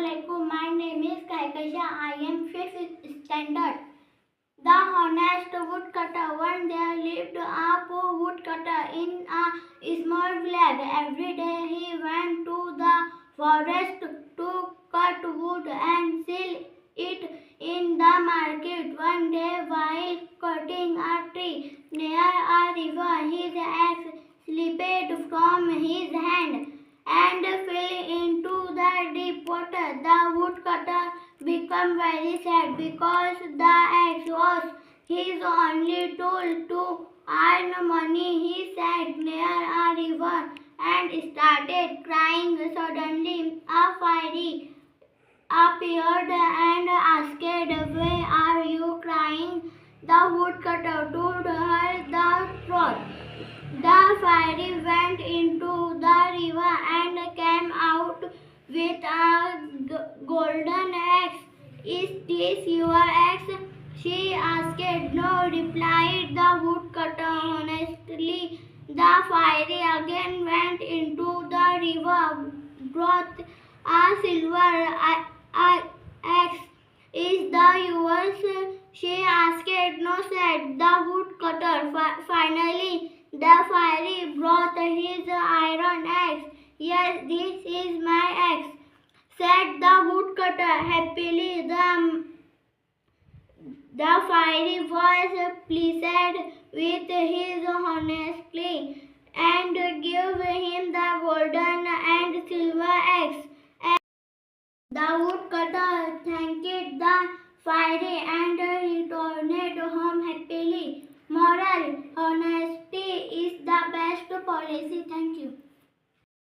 Assalamualaikum. My name is Kaikasha. I am 5th standard. The honest woodcutter. One day lived a poor woodcutter in a small village. Every day he went to the forest to cut wood and sell it in the market. One day while cutting a tree near a river, his axe slipped from his hand and fell into the deep water. The woodcutter became very sad because the axe was his only tool to earn money. He sat near a river and started crying. Suddenly, a fairy appeared and asked, "Why are you crying?" The woodcutter told her the truth. The fairy went into the river and came out with a golden axe. "Is this your axe?" she asked. "No," replied the woodcutter honestly. The fairy again went into the river, brought a silver axe. "Is that yours?" she asked. "No," said the woodcutter. Finally, the fairy brought his iron axe. "Yes, this is my axe," said the woodcutter happily. The fairy was pleased with his honesty and gave him the golden and silver axe. The woodcutter thanked the fairy and returned home happily. Moral: honesty is the best policy. Thank you.